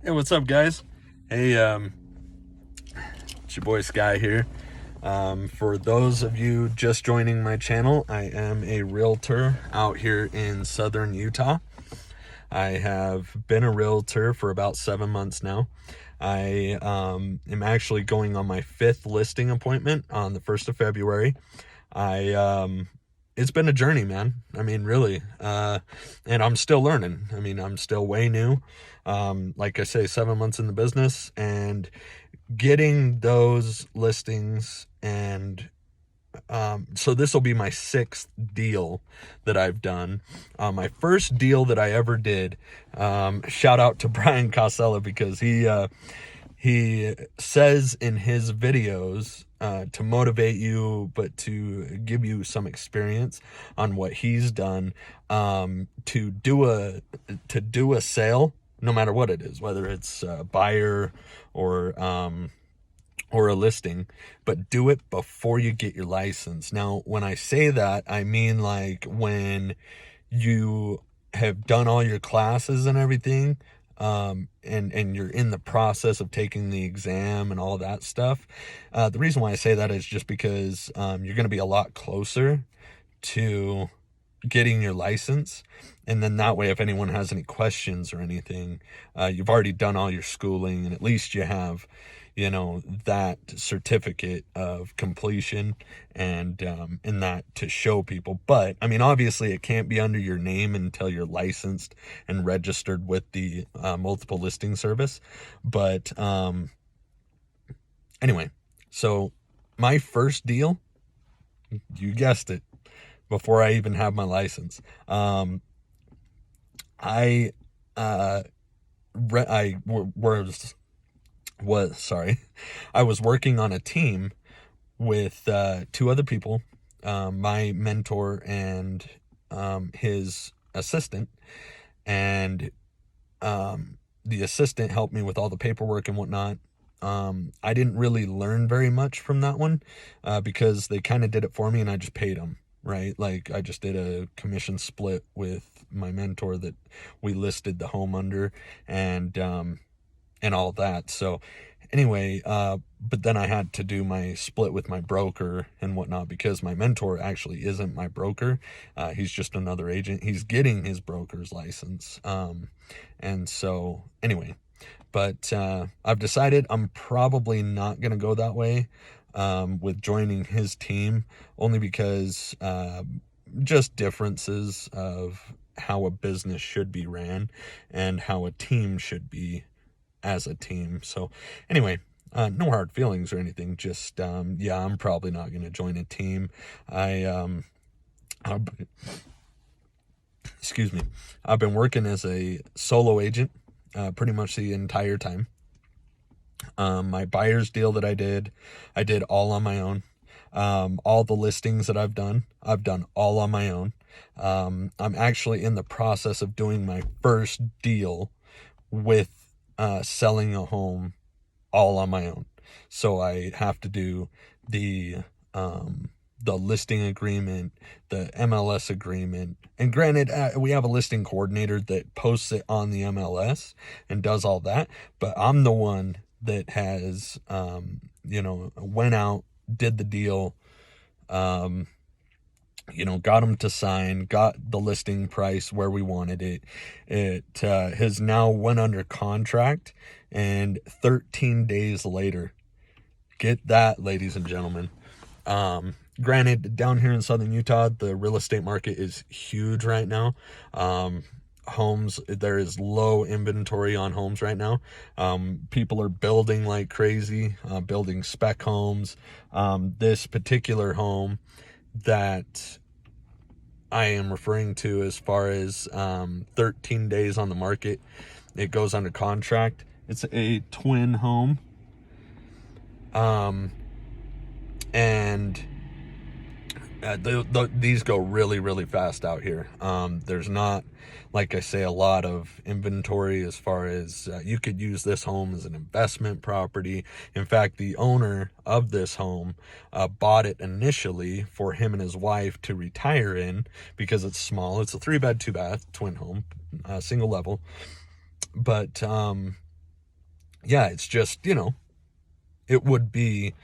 Hey, what's up, guys? Hey, it's your boy Sky here. For those of you just joining my channel, I am a realtor out here in southern Utah. I have been a realtor for about 7 months now. I am actually going on my 5th listing appointment on the 1st of February. It's been a journey, man. I mean, really. And I'm still learning. I mean, I'm still way new. Like I say, 7 months in the business, and getting those listings. And so this will be my 6th deal that I've done. My first deal that I ever did, shout out to Brian Casella, because he says in his videos, to motivate you, but to give you some experience on what he's done, to do a sale, no matter what it is, whether it's a buyer or a listing, but do it before you get your license. Now, when I say that, I mean like when you have done all your classes and everything, and you're in the process of taking the exam and all that stuff. The reason why I say that is just because you're going to be a lot closer to getting your license, and then that way, if anyone has any questions or anything, you've already done all your schooling, and at least you have that certificate of completion, and that to show people. But I mean, obviously it can't be under your name until you're licensed and registered with the multiple listing service. But anyway, so my first deal, you guessed it, before I even have my license, I I was working on a team with 2 other people, my mentor and his assistant, and the assistant helped me with all the paperwork and whatnot. I didn't really learn very much from that one, because they kind of did it for me and I just paid them, right? Like, I just did a commission split with my mentor that we listed the home under, and all that. So anyway, but then I had to do my split with my broker and whatnot, because my mentor actually isn't my broker. He's just another agent. He's getting his broker's license. And so anyway, but I've decided I'm probably not going to go that way, with joining his team, only because just differences of how a business should be ran and how a team should be as a team. So anyway, no hard feelings or anything, just yeah, I'm probably not going to join a team. Excuse me, I've been working as a solo agent pretty much the entire time. My buyer's deal that I did all on my own. All the listings that I've done all on my own. I'm actually in the process of doing my first deal with selling a home all on my own. So I have to do the listing agreement, the MLS agreement. And granted, we have a listing coordinator that posts it on the MLS and does all that, but I'm the one that has went out, did the deal, got them to sign, got the listing price where we wanted it. It has now went under contract, and 13 days later, get that, ladies and gentlemen. Granted, down here in southern Utah, the real estate market is huge right now. Homes, there is low inventory on homes right now. People are building like crazy, building spec homes. This particular home that I am referring to, as far as 13 days on the market, it goes under contract. It's a twin home, and these go really, really fast out here. There's not, like I say, a lot of inventory, as far as you could use this home as an investment property. In fact, the owner of this home bought it initially for him and his wife to retire in, because it's small. It's a 3-bed, 2-bath twin home, single level. But yeah, it's just, it would be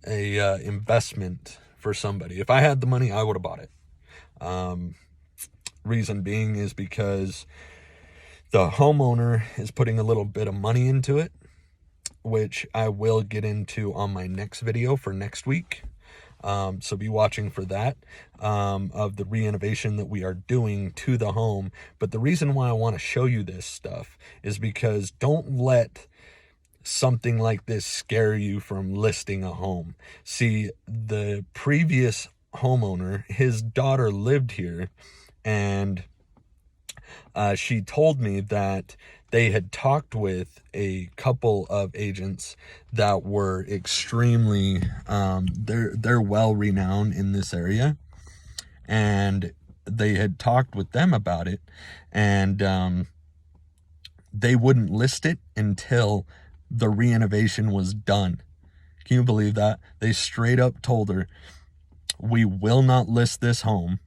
a investment for somebody. If I had the money, I would have bought it. Um, Reason being is because the homeowner is putting a little bit of money into it, which I will get into on my next video for next week. So be watching for that, of the renovation that we are doing to the home. But the reason why I want to show you this stuff is because don't let something like this scare you from listing a home. See, the previous homeowner, his daughter lived here, and she told me that they had talked with a couple of agents that were extremely, they're well renowned in this area, and they had talked with them about it, and they wouldn't list it until the renovation was done. Can you believe that? They straight up told her, we will not list this home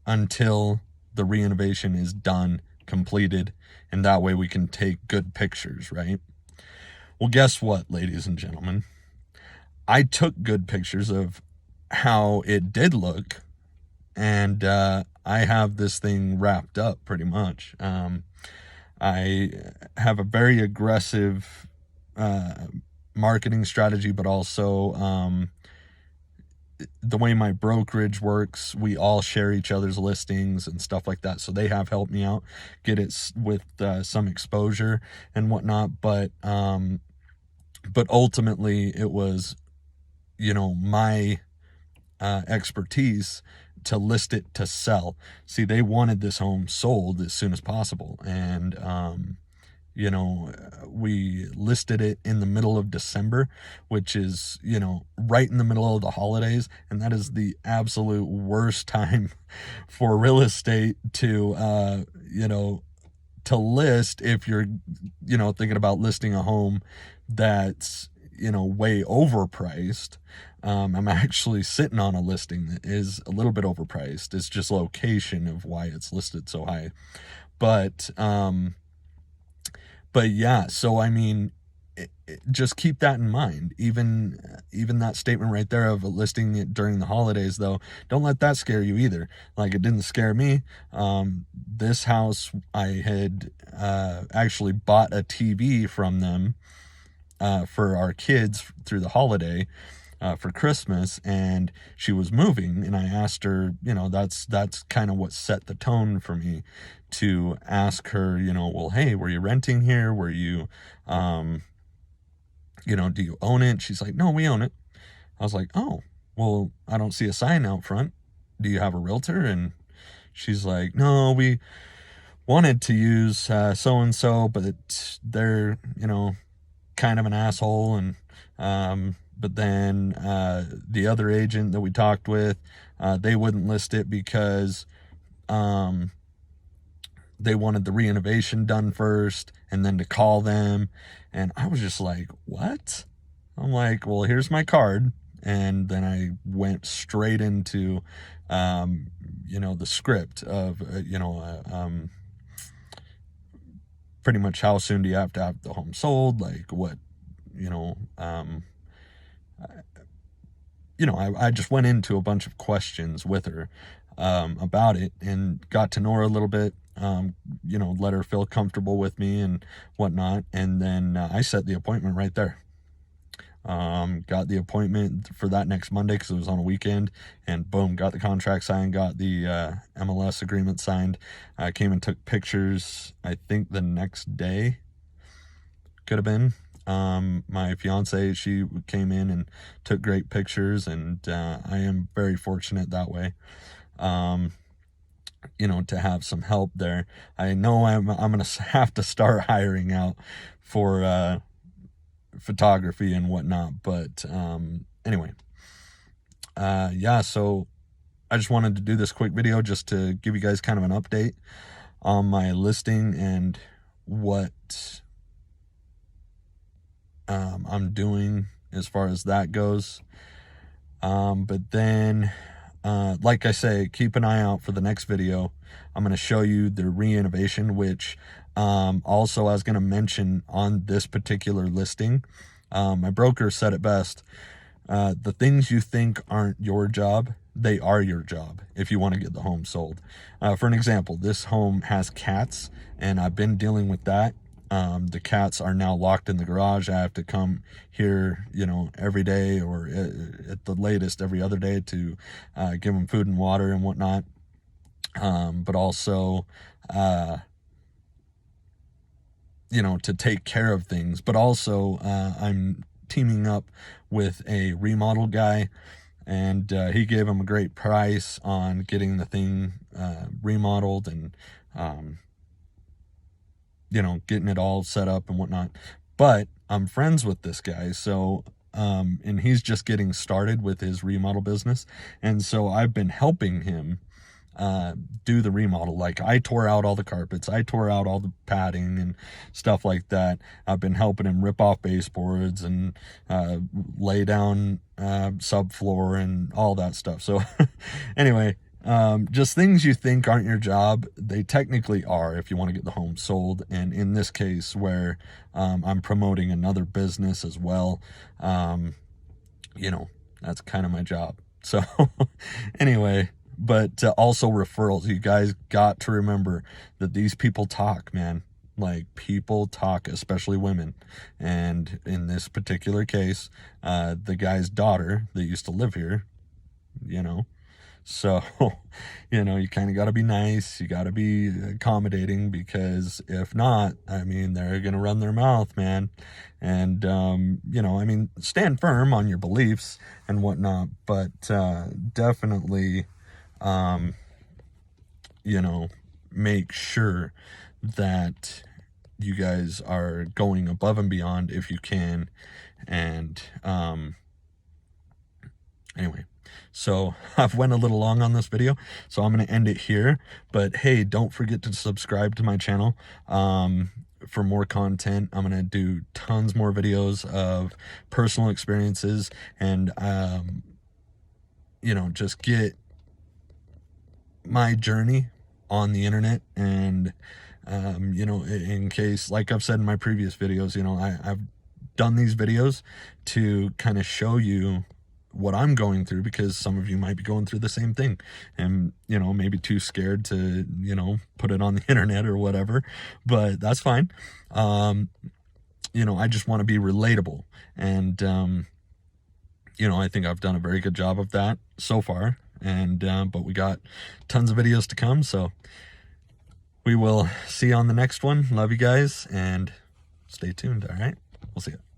until the renovation is done, completed, and that way we can take good pictures, right? Well, guess what, ladies and gentlemen? I took good pictures of how it did look, and I have this thing wrapped up pretty much. I have a very aggressive marketing strategy, but also the way my brokerage works, we all share each other's listings and stuff like that. So they have helped me out get it with some exposure and whatnot. But ultimately, it was, my expertise to list it to sell. See, they wanted this home sold as soon as possible, and we listed it in the middle of December, which is, right in the middle of the holidays. And that is the absolute worst time for real estate to, to list if you're, thinking about listing a home that's, way overpriced. I'm actually sitting on a listing that is a little bit overpriced. It's just location of why it's listed so high. But yeah, so I mean, just keep that in mind. Even that statement right there of listing it during the holidays, though, don't let that scare you either. Like, it didn't scare me. This house, I had actually bought a TV from them for our kids through the holiday. For Christmas, and she was moving, and I asked her, that's kind of what set the tone for me to ask her, well, hey, were you renting here? Were you, do you own it? She's like, no, we own it. I was like, oh, well, I don't see a sign out front. Do you have a realtor? And she's like, no, we wanted to use so-and-so, but they're, kind of an asshole, and but then the other agent that we talked with, they wouldn't list it because they wanted the renovation done first and then to call them. And I was just like, what? I'm like, well, here's my card. And then I went straight into, the script of, pretty much how soon do you have to have the home sold? Like, what, I just went into a bunch of questions with her about it and got to know her a little bit, let her feel comfortable with me and whatnot. And then I set the appointment right there. Got the appointment for that next Monday because it was on a weekend, and boom, got the contract signed, got the MLS agreement signed. I came and took pictures, I think the next day, could have been. My fiance, she came in and took great pictures, and I am very fortunate that way, to have some help there. I know I'm going to have to start hiring out for photography and whatnot, but anyway, yeah, so I just wanted to do this quick video just to give you guys kind of an update on my listing and what I'm doing as far as that goes. But then, like I say, keep an eye out for the next video. I'm going to show you the renovation, which Also, I was going to mention on this particular listing, my broker said it best. The things you think aren't your job, they are your job if you want to get the home sold. For an example, this home has cats, and I've been dealing with that. The cats are now locked in the garage. I have to come here, every day, or at the latest every other day, to give them food and water and whatnot. But also, to take care of things. But also, I'm teaming up with a remodel guy, and he gave him a great price on getting the thing remodeled, and getting it all set up and whatnot. But I'm friends with this guy, so and he's just getting started with his remodel business, and so I've been helping him do the remodel. Like, I tore out all the carpets, I tore out all the padding and stuff like that. I've been helping him rip off baseboards and lay down subfloor and all that stuff. So anyway, just things you think aren't your job, they technically are if you want to get the home sold. And in this case, where I'm promoting another business as well, that's kind of my job. So anyway, but also referrals. You guys got to remember that these people talk, man. Like, people talk, especially women. And in this particular case, the guy's daughter that used to live here, so, you kind of got to be nice. You got to be accommodating, because if not, they're going to run their mouth, man. And, stand firm on your beliefs and whatnot, but definitely, make sure that you guys are going above and beyond if you can. And anyway, so I've went a little long on this video, so I'm going to end it here. But hey, don't forget to subscribe to my channel for more content. I'm going to do tons more videos of personal experiences, and just get my journey on the internet. And in case, like I've said in my previous videos, I've done these videos to kind of show you what I'm going through, because some of you might be going through the same thing, and maybe too scared to put it on the internet or whatever, but that's fine. I just want to be relatable, and I think I've done a very good job of that so far. And but we got tons of videos to come, so we will see you on the next one. Love you guys, and stay tuned. All right, we'll see you.